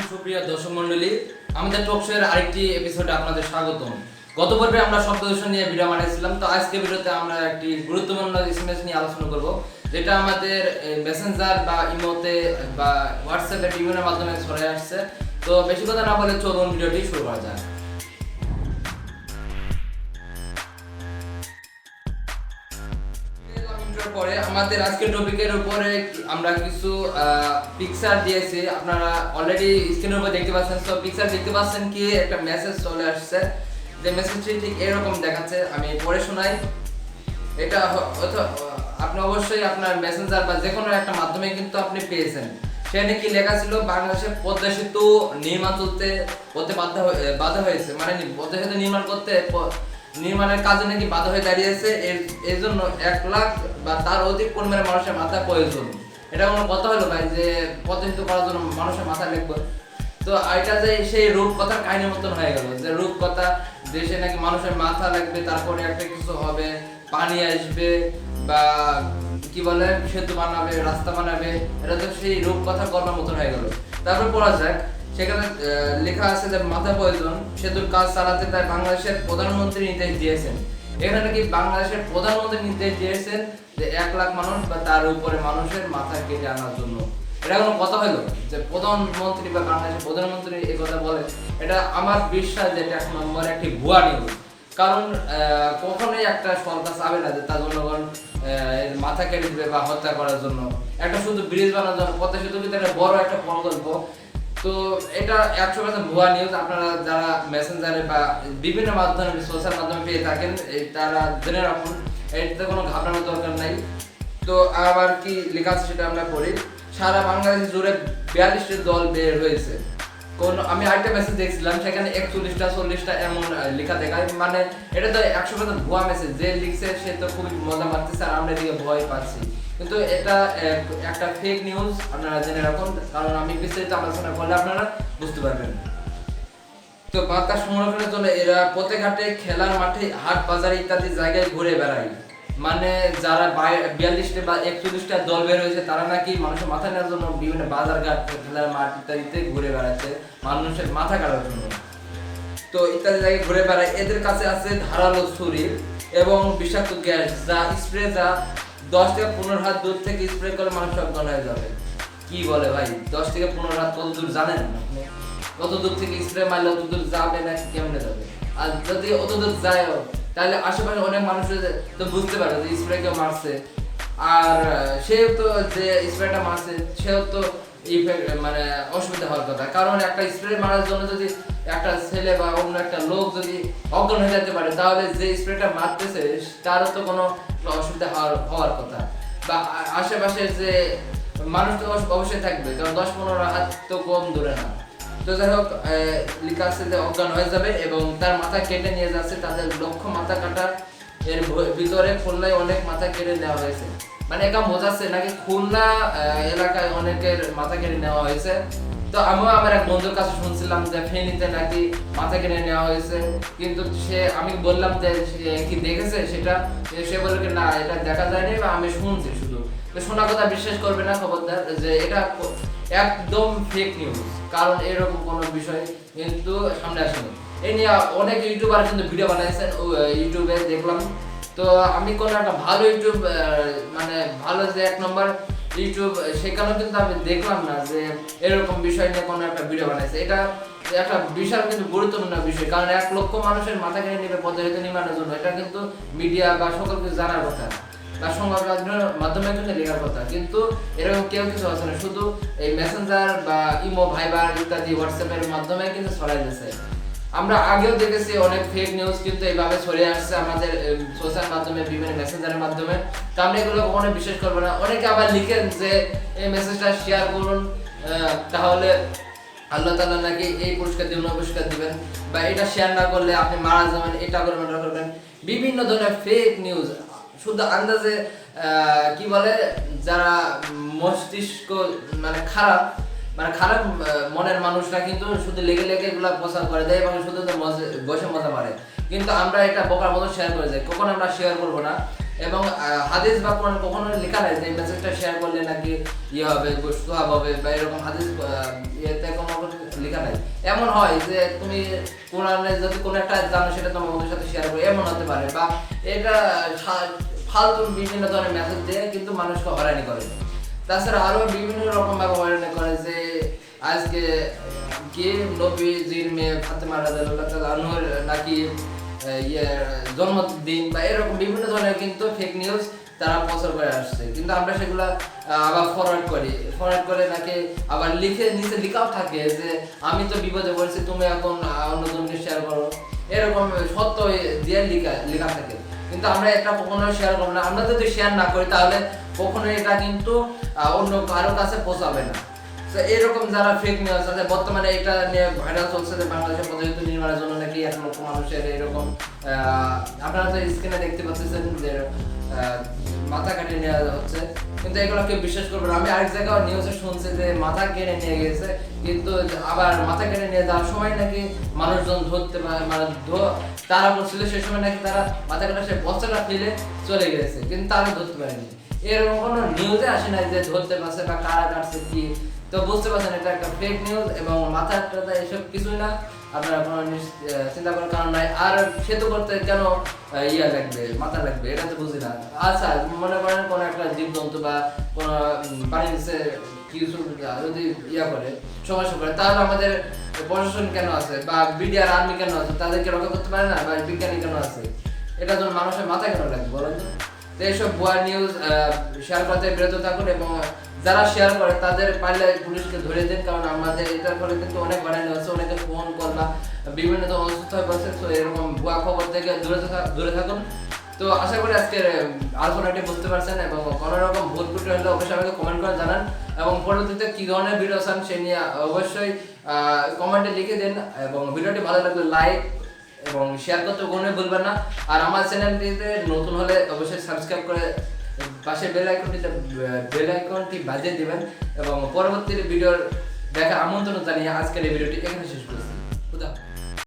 সুপ্রিয় দর্শক মণ্ডলী, আমাদের টক শোয়ের আরেকটি এপিসোডে আপনাদের স্বাগতম। গত পর্বে আমরা শব্দ দূষণ নিয়ে ভিডিও বানিয়েছিলাম, তো আজকে ভিডিওতে আমরা একটি গুরুত্বপূর্ণ এসএমএস নিয়ে আলোচনা করব, যেটা আমাদের মেসেঞ্জার বা ইমোতে বা হোয়াটসঅ্যাপে বিভিন্ন মাধ্যমে ছড়িয়ে আসছে। তো বেশি কথা না বলে চলুন ভিডিওটি শুরু করা যাক। পরে আমাদের আজকের টপিকের উপরে আমরা কিছু পিকচার দিয়েছি, আপনারা অলরেডি স্ক্রিনের উপর দেখতে পাচ্ছেন। তো পিকচার দেখতে পাচ্ছেন কি একটা মেসেজ চলে আসছে, যে মেসেজটি ঠিক এরকম দেখাচ্ছে। আমি পড়ে শোনাই। এটা আপনি অবশ্যই আপনার মেসেঞ্জার বা যে কোনো একটা মাধ্যমে কিন্তু আপনি পেয়েছেন। সেখানে কি লেখা ছিল, বাংলাদেশে পদ্মা সেতু নির্মাণ করতে বাধা হয়েছে, মানে পদ্মা সেতু নির্মাণের কাজে নাকি বাধা হয়ে দাঁড়িয়েছে। এর জন্য 1 লাখ বা তার অধিক পরিমাণে মানুষের মাথা প্রয়োজন। এটা কোনো কথা হলো ভাই, যে পদ্মা সেতু করার জন্য মানুষের মাথা লাগবে? তো এটা যে সেই রূপকথার কাহিনীর মতন হয়ে গেল, যে রূপকথা দেশে নাকি মানুষের মাথা লাগবে, তারপরে একটা কিছু হবে, পানি আসবে বা কি বলে সেতু বানাবে, রাস্তা বানাবে। এটা তো সেই রূপকথার গল্পের মতন হয়ে গেল। তারপর পড়া যাক, সেখানে লেখা আছে যে মাথা প্রয়োজন, সেতুর কাজ চালাতে তাই বাংলাদেশের প্রধানমন্ত্রী নির্দেশ দিয়েছেন। এখানে নাকি বাংলাদেশের প্রধানমন্ত্রী নির্দেশ দিয়েছেন যে 1 লাখ মানুষ বা তার উপরে মানুষের মাথা কেটে আনার জন্য। এটা কোনো কথা হলো যে প্রধানমন্ত্রী বা বাংলাদেশের প্রধানমন্ত্রী এই কথা বলে? এটা আমার বিশ্বাস যে এটা 1 নম্বর একটি ভুয়া নিউজ। কারণ কখনোই একটা সরকার চাবে না যে তার জনগণ মাথা কেটে দিবে বা হত্যা করার জন্য। একটা শুধু ব্রিজ বানানোর জন্য, পদ্মা সেতু কিন্তু একটা বড় একটা প্রকল্প। তো এটা 100% ভুয়া নিউজ। আপনারা যারা মেসেঞ্জারে বা বিভিন্ন মাধ্যমে সোশ্যাল মাধ্যমে পেয়ে থাকেন, তারা জেনে রাখুন, এটাতে কোনো ঘাবড়ানোর দরকার নাই। তো আবার কি লেখা আছে সেটা আমরা পড়ি। সারা বাংলাদেশ জুড়ে 42টি দল বের হয়েছে। আমি আরেকটা মেসেজ দেখছিলাম, সেখানে 41টা 40টা এমন লেখা দেখায়। মানে এটা তো 100% ভুয়া মেসেজ। যে লিখছে সে তো খুবই মজা মারতেছে আর আমরা এদিকে ভয় পাচ্ছি। কিন্তু এটা একটা ফেক নিউজ, আপনারা জেনে রাখুন। কারণ আমি বিস্তারিত আলোচনা করলে আপনারা বুঝতে পারবেন। তো বাতাস সংরক্ষণের জন্য এরা প্রত্যেক হাটে, খেলার মাঠে, হাট বাজার ইত্যাদি জায়গায় ঘুরে বেড়ায়। মানে যারা 42টা বা 41টা দল বের হয়েছে, তারা নাকি মানুষের মাথা নেওয়ার জন্য বিভিন্ন বাজার ঘাট, খেলার মাঠ ইত্যাদিতে ঘুরে বেড়াচ্ছে মানুষের মাথা কাটার জন্য। তো ইত্যাদি জায়গায় ঘুরে বেড়ায়। এদের কাছে আছে ধারালো ছুরি এবং বিষাক্ত গ্যাস, যা 10 থেকে 15 হাত দূর থেকে স্প্রে করলে মানুষ অজ্ঞান হয়ে যাবে। কি বলে ভাই, 10 থেকে 15 হাত কত দূর জানেন আপনি? কত দূর থেকে স্প্রে মারলে অত দূর যাবে না, কেমনে যাবে? আর যদি অত দূর যায়ও, তাহলে আশেপাশে অনেক মানুষ তো বুঝতে পারে যে স্প্রে কেউ মারছে। আর সেও তো যে স্প্রেটা মারছে, সেও তো মানে অসুবিধা হওয়ার কথা। কারণ একটা স্প্রে মারার জন্য যদি একটা ছেলে বা অন্য একটা লোক যদি অজ্ঞান হয়ে যেতে পারে, তাহলে যে স্প্রেটা মারতেছে তারও তো কোনো অসুবিধা হওয়ার কথা। বা আশেপাশে যে মানুষ তো অবশ্যই থাকবে, কারণ 10-15 হাত তো কম দূরে না। তো যাই হোক, লেখা আছে যে অজ্ঞান হয়ে যাবে এবং তার মাথা কেটে নিয়ে যাচ্ছে। তাদের লক্ষ্য মাথা কাটা। এর ভিতরে খুলনায় অনেক মাথা কেটে নেওয়া হয়েছে। মানে এটা বোঝাচ্ছে নাকি খুলনা এলাকায় অনেকের মাথা কেটে নেওয়া হয়েছে। তো আমিও আমার এক বন্ধুর কাছে শুনছিলাম যে ফেনীতে নাকি মাথা কেটে নেওয়া হয়েছে। কিন্তু আমি বললাম যে সে কি দেখেছে সেটা, সে বলল কি না, এটা দেখা যায়নি বা আমি শুনছি শুধু। তো শোনা কথা বিশ্বাস করবে না, খবরদার, যে এটা একদম ফেক নিউজ। কারণ এরকম কোনো বিষয় কিন্তু সামনে আসেনি। এই নিয়ে অনেক ইউটিউবার কিন্তু ভিডিও বানাইছেন, ইউটিউবে দেখলাম। তো আমি কোনো একটা ভালো ইউটিউব, মানে ভালো যে 1 নম্বর ইউটিউব, সেখানেও কিন্তু আমি দেখলাম না যে এরকম বিষয় নিয়ে কোনো একটা ভিডিও বানাইছে। এটা একটা বিশাল কিন্তু গুরুত্বপূর্ণ বিষয়। কারণ 1 লক্ষ মানুষের মাথা কেটে নেবে পদ্মা সেতু নির্মাণের জন্য। এটা কিন্তু মিডিয়া বা সকলকে জানার কথা বা সংবাদ মাধ্যমে কিন্তু লেখার কথা। কিন্তু এরকম কেউ কিছু আছে না, শুধু এই মেসেঞ্জার বা ইমো, ভাইবার ইত্যাদি হোয়াটসঅ্যাপের মাধ্যমে কিন্তু ছড়াই দিচ্ছে। আমরা আগেও দেখেছি অনেক ফেক নিউজ কিন্তু এইভাবে ছড়িয়ে আসছে আমাদের সোশ্যাল মাধ্যমে, বিভিন্ন মেসেঞ্জারের মাধ্যমে। তো আমরা এগুলো কখনো বিশ্বাস করবো না। অনেকে আবার লিখেন যে এই মেসেজটা শেয়ার করুন, তাহলে আল্লাহ তাআলা নাকি এই পুরস্কার দিবেন, ওই পুরস্কার দিবেন, বা এটা শেয়ার না করলে আপনি মারা যাবেন, এটা করবেন, ওটা করবেন। বিভিন্ন ধরনের ফেক নিউজ শুধু আন্দাজে, কি বলে, যারা মস্তিষ্ক মানে খারাপ মনের মানুষরা কিন্তু শুধু লেগে এগুলা প্রচার করে দেয় এবং শুধু বসে মজা মারে। কিন্তু আমরা এটা বোকার মতো শেয়ার করে যাই, কখনো আমরা শেয়ার করবো না। এবং হাদিস বা কোরআন কখনো লেখা নাই যে মেসেজটা শেয়ার করলে নাকি ইয়ে হবে, সোয়াব হবে বা এরকম হাদিস ইয়েতে কোনো লেখা নাই। এমন হয় যে তুমি কোরআনে যদি কোনো একটা জানো সেটা তোমার বন্ধুর সাথে শেয়ার করো, এমন হতে পারে। বা এটা ফালতু বিভিন্ন ধরনের মেসেজ দিয়ে কিন্তু মানুষকে হয়রানি করে। তাছাড়া আরো বিভিন্ন রকম ভাবে হয়রানি করে যে আজকে কি নবীজির মেয়ে ফাতেমা রাদিয়াল্লাহু তাআলা আনহার নাকি জন্মদিন বা এরকম বিভিন্ন ধরনের কিন্তু ফেক নিউজ তারা প্রচার করে আসছে, কিন্তু আমরা সেগুলা আবার ফরওয়ার্ড করে নাকি আবার লিখে নিচে লেখাও থাকে যে আমি তো বিপদে পড়েছি, তুমি এখন অন্যজনকে শেয়ার করো, এরকম সত্য দিয়ে লেখা থাকে। কিন্তু আমরা এটা কখনো শেয়ার করবো না। আমরা যদি শেয়ার না করি তাহলে কখনো এটা কিন্তু অন্য কারো কাছে পৌঁছাবে না। তো এরকম যারা ফেক নিউজ আছে, বর্তমানে এটা নিয়ে ভাইরাল চলছে যে বাংলাদেশের পদ্ধতি নির্মাণের জন্য নাকি 1 লক্ষ মানুষের এরকম আপনারা তো স্ক্রিনে দেখতে পাচ্ছেন যে মাথা কেটে নেওয়া হচ্ছে, কিন্তু এগুলো কেউ বিশ্বাস করবে না। আমি আরেক জায়গায় নিউজে শুনছি যে মাথা কেটে নিয়ে গেছে, কিন্তু আবার মাথা কেটে নিয়ে যাওয়ার সময় নাকি মানুষজন ধরতে মানে তারা বলছিল সে সময় নাকি তারা মাথা কাটা সে বস্তাটা ফেলে চলে গেছে, কিন্তু তারা ধরতে পারেনি। এরকম কোনো নিউজে আসে নাই যে ধরতে পারছে বা কারা কাটছে কি। তো বুঝতে পারছেন এটা একটা ফেক নিউজ এবং মাথাটা এসব কিছুই না, আপনারা কোনো চিন্তা করার কারণ নাই। আর সেতু করতে কেন লাগবে, মাথা লাগবে, এটা তো বুঝি না। আচ্ছা মনে করেন কোনো একটা জীবজন্তু বা কোনো পানির নিচে কিছু যদি করে সমস্যা করে, তাহলে আমাদের প্রশাসন কেন আছে বা বিডিআর আর্মি কেন আছে, তাদেরকে রক্ষা করতে পারে না? বা বিজ্ঞানী কেন আছে? এটা জন্য মানুষের মাথা কেন লাগবে বলেন তো? এইসব ভুয়া নিউজ শেয়ার করতে বিরত থাকুন এবং যারা শেয়ার করে তাদের পারলে পুলিশকে ধরে দিন, কারণ আমাদের এটার ফলে কিন্তু অনেক হয়রানি হচ্ছে, অনেকে ফোন কল বা বিভিন্ন ধরনের অসুস্থ হয়ে পড়ছে। তো এরকম ভুয়া খবর থেকে দূরে থাকুন। তো আশা করি আজকের আলোচনাটি বুঝতে পারছেন এবং কোনো রকম ভুল ত্রুটি হলে অবশ্যই আমাকে কমেন্ট করে জানান এবং পরবর্তীতে কি ধরনের ভিডিও চান সে নিয়ে অবশ্যই কমেন্টে লিখে দিন এবং ভিডিওটি ভালো লাগলে লাইক এবং শেয়ার করতে কখনোই ভুলবেন না। আর আমার চ্যানেলটিতে নতুন হলে অবশ্যই সাবস্ক্রাইব করে পাশে বেল আইকনটি বাজিয়ে দিবেন এবং পরবর্তী ভিডিওর দেখা আমন্ত্রণ জানিয়ে আজকের এই ভিডিওটি এখানে শেষ করছি।